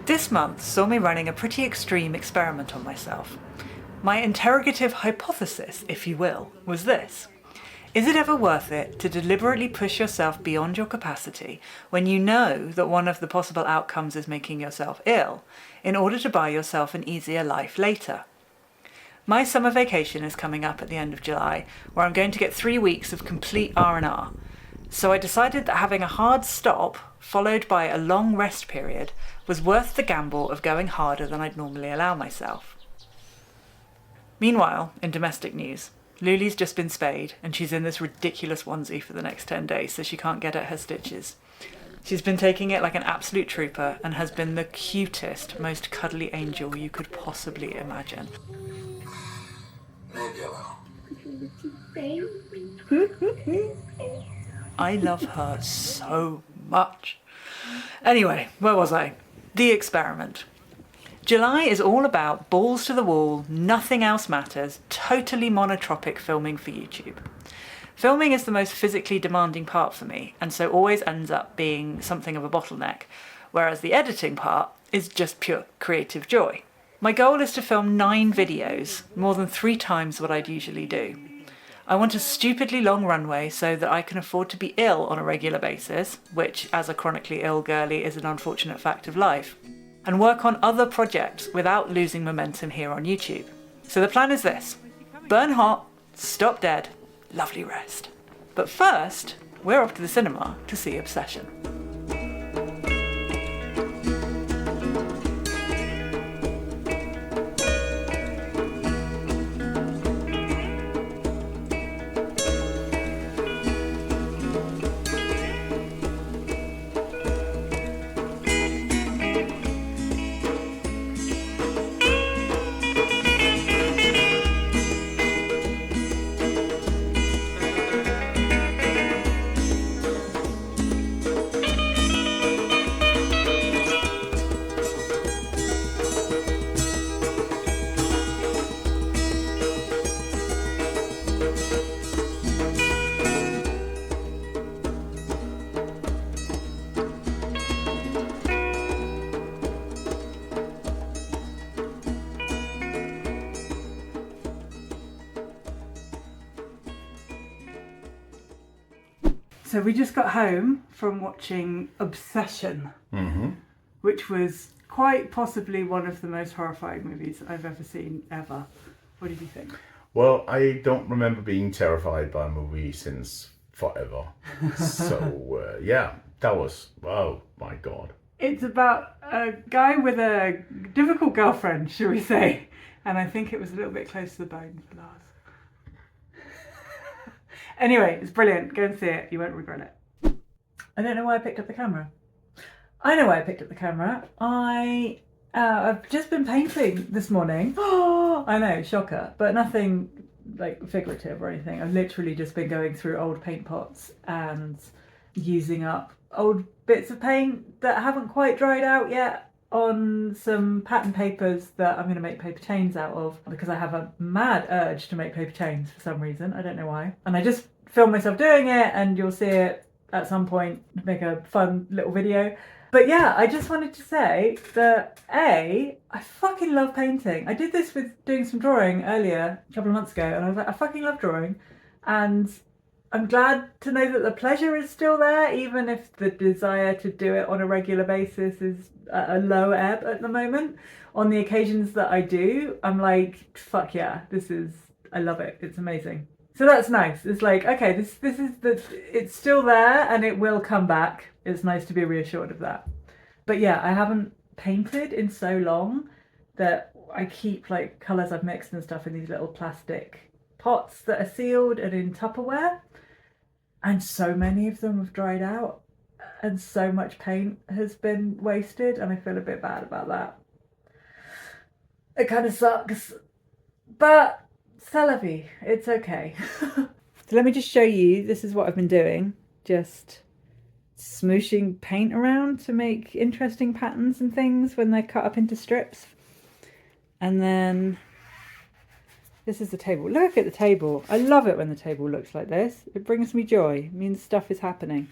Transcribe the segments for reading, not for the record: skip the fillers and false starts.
This month saw me running a pretty extreme experiment on myself. My interrogative hypothesis, if you will, was this. Is it ever worth it to deliberately push yourself beyond your capacity when you know that one of the possible outcomes is making yourself ill, in order to buy yourself an easier life later? My summer vacation is coming up at the end of July, where I'm going to get 3 weeks of complete R&R. So I decided that having a hard stop, followed by a long rest period, was worth the gamble of going harder than I'd normally allow myself. Meanwhile, in domestic news, Luli's just been spayed and she's in this ridiculous onesie for the next 10 days so she can't get at her stitches. She's been taking it like an absolute trooper and has been the cutest, most cuddly angel you could possibly imagine. Maybe a little. I love her so much. Anyway, where was I? The experiment. July is all about balls to the wall, nothing else matters, totally monotropic filming for YouTube. Filming is the most physically demanding part for me, and so always ends up being something of a bottleneck, whereas the editing part is just pure creative joy. My goal is to film 9 videos, more than 3 times what I'd usually do. I want a stupidly long runway so that I can afford to be ill on a regular basis, which, as a chronically ill girlie, is an unfortunate fact of life, and work on other projects without losing momentum here on YouTube. So the plan is this: burn hot, stop dead, lovely rest. But first, we're off to the cinema to see Obsession. So we just got home from watching Obsession, which was quite possibly one of the most horrifying movies I've ever seen, ever. What did you think? Well, I don't remember being terrified by a movie since forever. So, yeah, that was, oh my God. It's about a guy with a difficult girlfriend, shall we say. And I think it was a little bit close to the bone for Lars. Anyway, it's brilliant. Go and see it. You won't regret it. I don't know why I picked up the camera. I know why I picked up the camera. I've just been painting this morning. Oh, I know, shocker. But nothing like figurative or anything. I've literally just been going through old paint pots and using up old bits of paint that haven't quite dried out yet on some pattern papers that I'm going to make paper chains out of, because I have a mad urge to make paper chains for some reason. I don't know why. And I just filmed myself doing it, and you'll see it at some point, make a fun little video. But yeah, I just wanted to say that I fucking love painting. I did this with doing some drawing earlier, a couple of months ago, and I was like, I fucking love drawing. And I'm glad to know that the pleasure is still there, even if the desire to do it on a regular basis is at a low ebb at the moment. On the occasions that I do, I'm like, fuck yeah, I love it. It's amazing. So that's nice. It's like, okay, it's still there and it will come back. It's nice to be reassured of that. But yeah, I haven't painted in so long that I keep like colours I've mixed and stuff in these little plastic pots that are sealed and in Tupperware. And so many of them have dried out and so much paint has been wasted, and I feel a bit bad about that. It kind of sucks, but c'est la vie, it's okay. So let me just show you, this is what I've been doing. Just smooshing paint around to make interesting patterns and things when they're cut up into strips. And then this is the table. Look at the table. I love it when the table looks like this. It brings me joy. It means stuff is happening.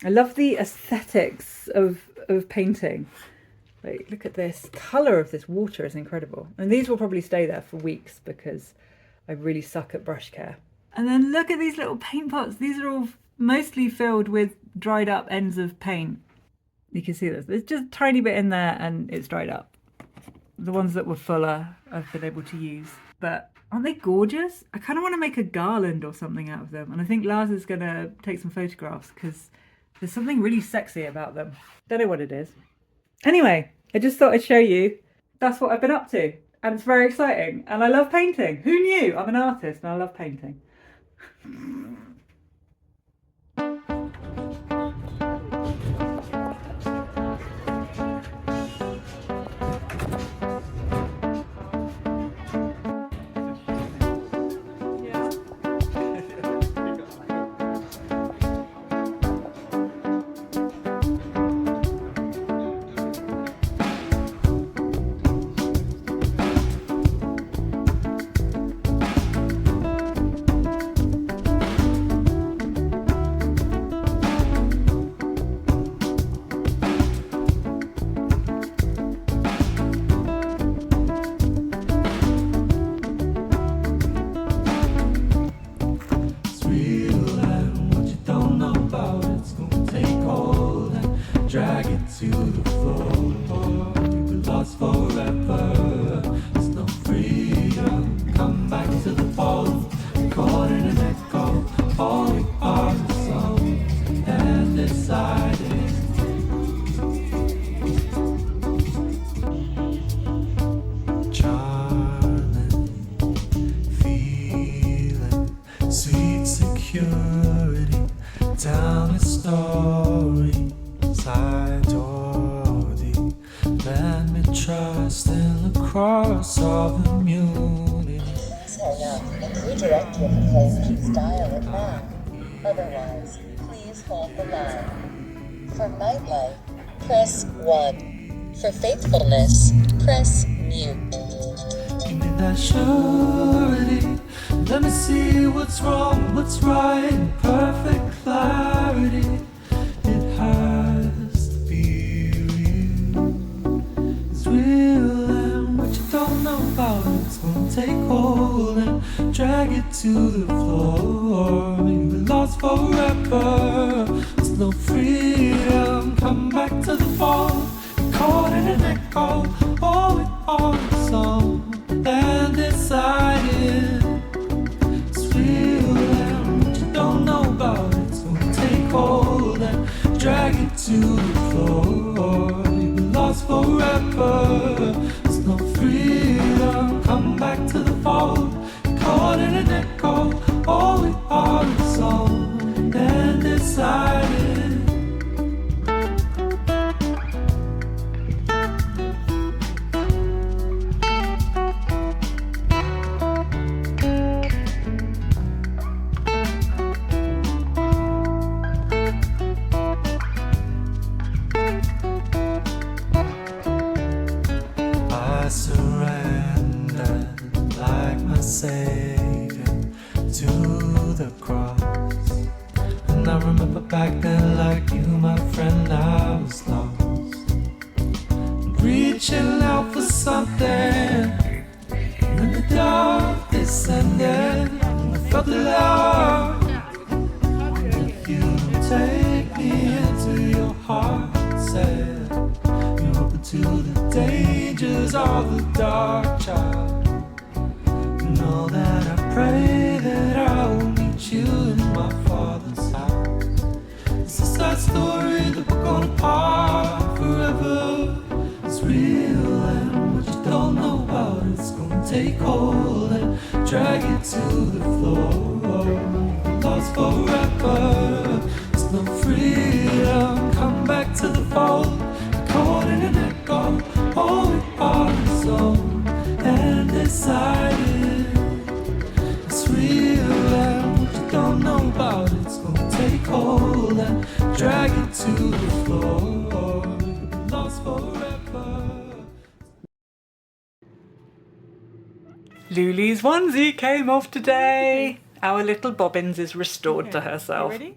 I love the aesthetics of painting. Like, look at this colour of this water is incredible. And these will probably stay there for weeks because I really suck at brush care. And then look at these little paint pots. These are all mostly filled with dried up ends of paint. You can see this. There's just a tiny bit in there and it's dried up. The ones that were fuller I've been able to use. But aren't they gorgeous? I kind of want to make a garland or something out of them. And I think Lars is going to take some photographs because there's something really sexy about them. Don't know what it is. Anyway, I just thought I'd show you. That's what I've been up to. And it's very exciting. And I love painting. Who knew? I'm an artist and I love painting. Drag it to the floor. We've been lost forever. There's no freedom. Come back to the fold. Caught in an echo. All we are is alone and decided. Charming, feeling, sweet security. Down a story. I adore thee. Let me trust in the cross of immunity. Please hang up and redirect you if the place keeps dial it now. Otherwise, please hold the line. For nightlife, press 1. For faithfulness, press mute. Give me that surety. Let me see what's wrong, what's right in perfect clarity. It's gonna take hold and drag it to the floor. You've been lost forever. There's no freedom. Come back to the fold. Caught in an echo. All we are is song and decided. It's real and what you don't know about it. It's gonna take hold and drag it to the floor. You've been lost forever. There's no freedom. Come back to the fold. Caught in an echo. All we are is song and decided. I surrender like my Savior to the cross. And I remember back then, like you, my friend, I was lost, reaching out for something. And in the dark descended, and I felt the love. If you don't take me into your heart, said you're open to the dangers of the dark, child. You know that I pray that I will meet you in my Father's house. It's a sad story that we're gonna part forever. It's real and what you don't know about it's gonna take hold and drag it to the floor. Lost forever. There's no freedom. Come back to the fold. Caught in an echo. All we are is alone and decided. It's real and what you don't know about it's gonna take hold and drag it to the floor. Lost forever. Luli's onesie came off today. Our little Bobbins is restored to herself. You ready?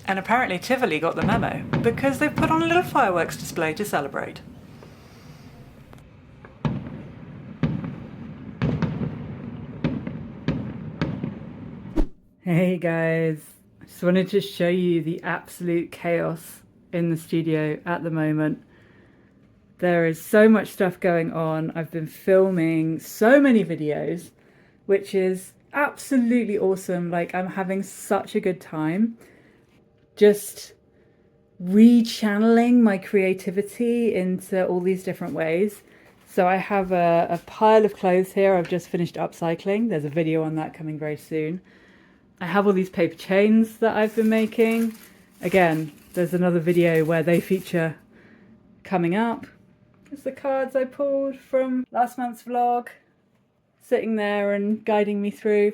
And apparently Tivoli got the memo, because they've put on a little fireworks display to celebrate. Hey guys, I just wanted to show you the absolute chaos in the studio at the moment. There is so much stuff going on. I've been filming so many videos, which is absolutely awesome. Like, I'm having such a good time just re-channeling my creativity into all these different ways. So I have a pile of clothes here I've just finished upcycling. There's a video on that coming very soon. I have all these paper chains that I've been making. Again, there's another video where they feature coming up. There's the cards I pulled from last month's vlog, sitting there and guiding me through.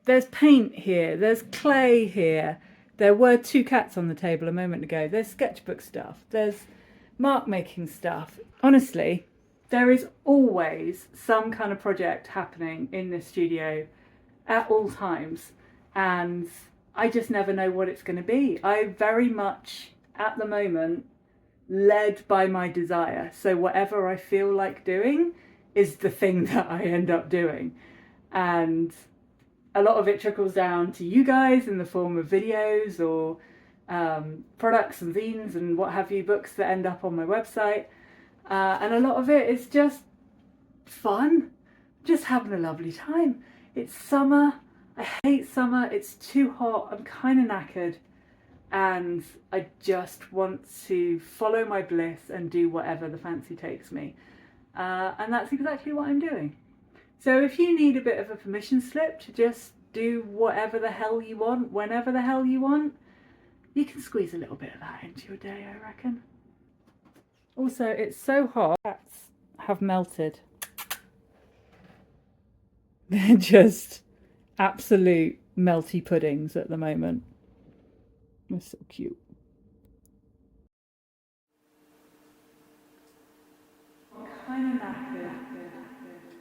There's paint here, there's clay here. There were 2 cats on the table a moment ago. There's sketchbook stuff, there's mark making stuff. Honestly, there is always some kind of project happening in this studio at all times, and I just never know what it's going to be. I very much, at the moment, led by my desire. So whatever I feel like doing is the thing that I end up doing. And a lot of it trickles down to you guys in the form of videos or products and zines and what have you, books that end up on my website. And a lot of it is just fun, just having a lovely time. It's summer. I hate summer. It's too hot. I'm kind of knackered. And I just want to follow my bliss and do whatever the fancy takes me. And that's exactly what I'm doing. So if you need a bit of a permission slip to just do whatever the hell you want, whenever the hell you want, you can squeeze a little bit of that into your day, I reckon. Also, it's so hot, cats have melted. They're just absolute melty puddings at the moment. They're so cute. Kind of knackered.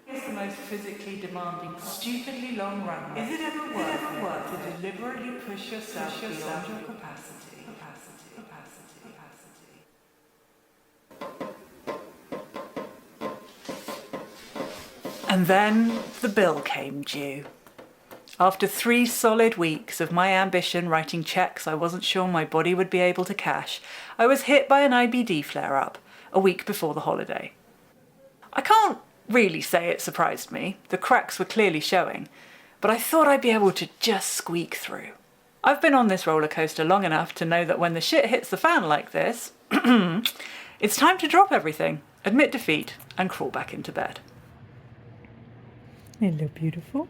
It's the most physically demanding, stupidly long runway. Is it ever worth it to deliberately push yourself beyond your capacity? And then the bill came due. After 3 solid weeks of my ambition writing checks I wasn't sure my body would be able to cash, I was hit by an IBD flare-up a week before the holiday. I can't really say it surprised me. The cracks were clearly showing, but I thought I'd be able to just squeak through. I've been on this roller coaster long enough to know that when the shit hits the fan like this, it's time to drop everything, admit defeat, and crawl back into bed. Hello, beautiful.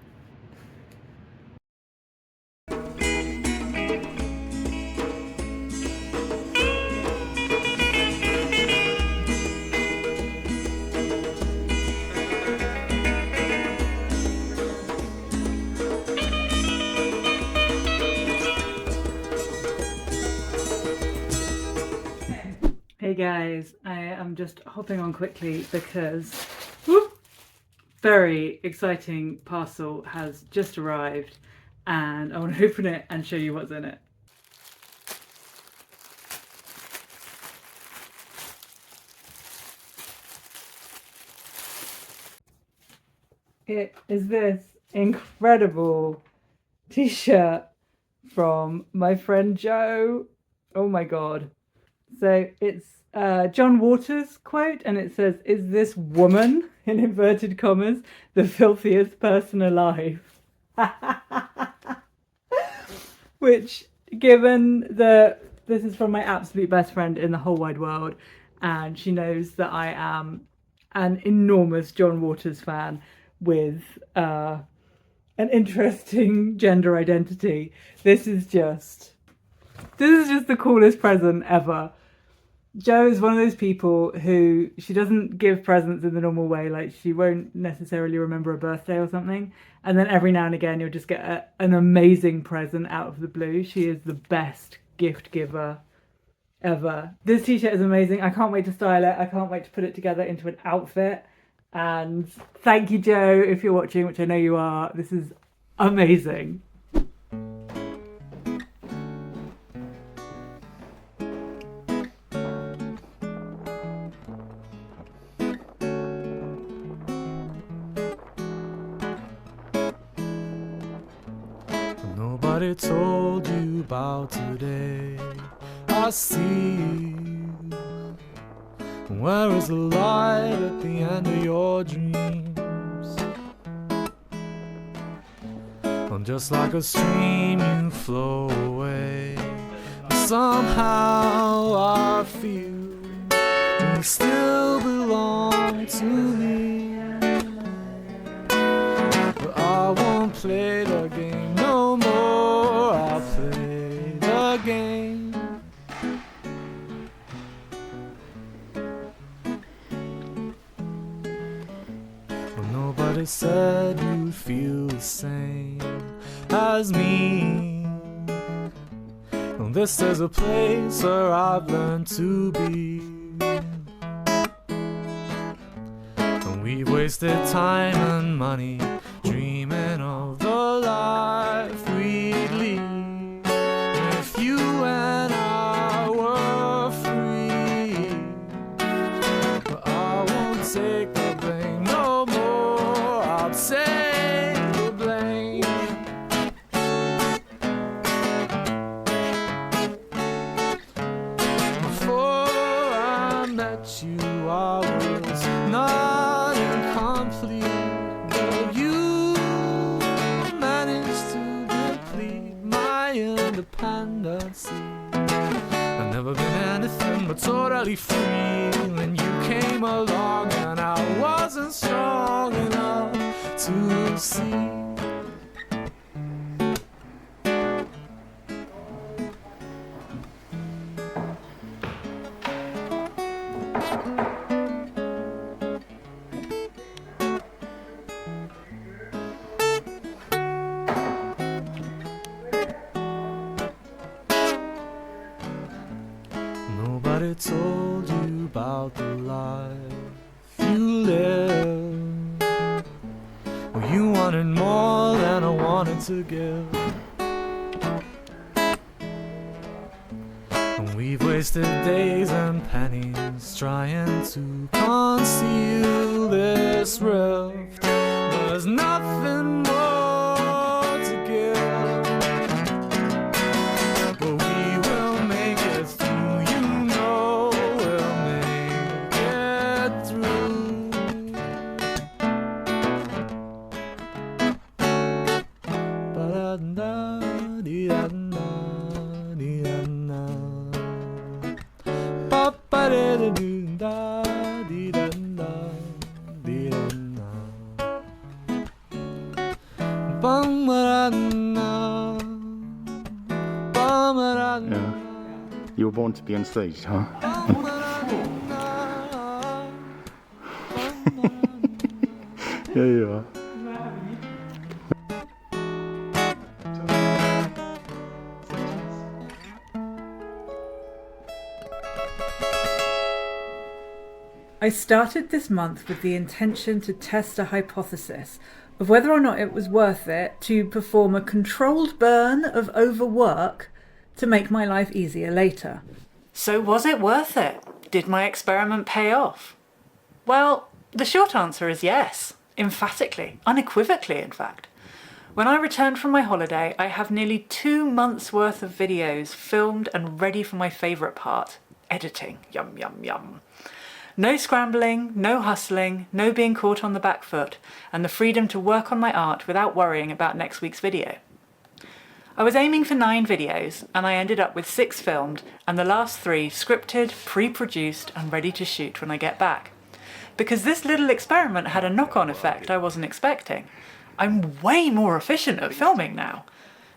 Hey guys, I am just hopping on quickly because very exciting parcel has just arrived and I want to open it and show you what's in it. It is this incredible t-shirt from my friend Joe. Oh my god. So it's John Waters' quote, and it says, "Is this woman, in inverted commas, the filthiest person alive?" Which, given that this is from my absolute best friend in the whole wide world, and she knows that I am an enormous John Waters fan with an interesting gender identity, this is just the coolest present ever. Jo is one of those people who, she doesn't give presents in the normal way, like she won't necessarily remember a birthday or something, and then every now and again you'll just get an amazing present out of the blue. She is the best gift giver ever. This t-shirt is amazing. I can't wait to style it. I can't wait to put it together into an outfit, and thank you, Jo, if you're watching, which I know you are. This is amazing. Nobody told you about today. I see. Where is the light at the end of your dreams? And just like a stream you flow away. Somehow I feel you still belong to me. But I won't play the game no more. I'll play the game. Well, nobody said you'd feel the same as me. Well, this is a place where I've learned to be. And we've wasted time and money dreaming of the life we'd lead if you and I were free. But I won't take the blame no more. I'll take the blame. Before I met you, I was not incomplete, but you managed to deplete my independency. I've never been anything but totally free when you came along, and I wasn't strong enough to see. Nobody told you about the life you live. Well, you wanted more than I wanted to give. And we've wasted days and pennies trying to conceal this rift. There's nothing more to give, but we will make it through. You know we'll make it through. Ba-da-da-dee-da-da, dee-da-da. Ba-ba-da-da-doo-da, dee-da-da, dee-da-da. Bum-ba-da-da, bum-ba-da-da. Yeah. You were born to be on stage, huh? Yeah, you are. I started this month with the intention to test a hypothesis of whether or not it was worth it to perform a controlled burn of overwork to make my life easier later. So was it worth it? Did my experiment pay off? Well, the short answer is yes. Emphatically, unequivocally in fact. When I returned from my holiday, I have nearly 2 months worth of videos filmed and ready for my favourite part, editing. Yum, yum, yum. No scrambling, no hustling, no being caught on the back foot, and the freedom to work on my art without worrying about next week's video. I was aiming for 9 videos, and I ended up with 6 filmed, and the last 3 scripted, pre-produced, and ready to shoot when I get back. Because this little experiment had a knock-on effect I wasn't expecting. I'm way more efficient at filming now.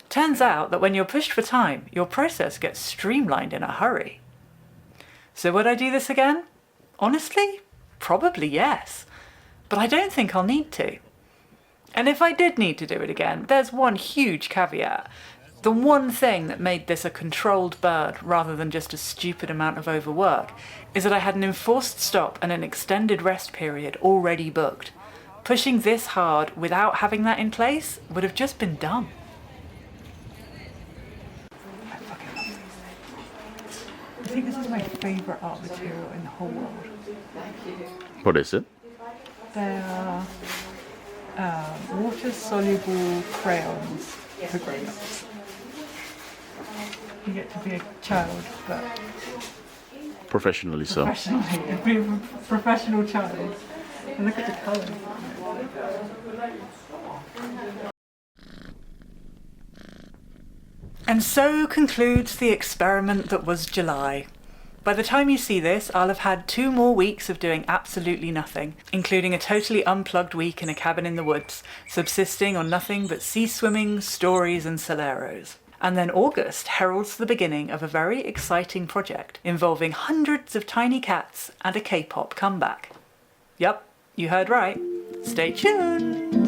Turns out that when you're pushed for time, your process gets streamlined in a hurry. So would I do this again? Honestly, probably yes. But I don't think I'll need to. And if I did need to do it again, there's one huge caveat. The one thing that made this a controlled burn rather than just a stupid amount of overwork is that I had an enforced stop and an extended rest period already booked. Pushing this hard without having that in place would have just been dumb. I think this is my favourite art material in the whole world. What is it? They're water-soluble crayons for grown-ups. You get to be a child, but Professionally so. professionally, be a professional child. And look at the colours. And so concludes the experiment that was July. By the time you see this, I'll have had 2 more weeks of doing absolutely nothing, including a totally unplugged week in a cabin in the woods, subsisting on nothing but sea swimming, stories and soleros. And then August heralds the beginning of a very exciting project involving hundreds of tiny cats and a K-pop comeback. Yup, you heard right. Stay tuned!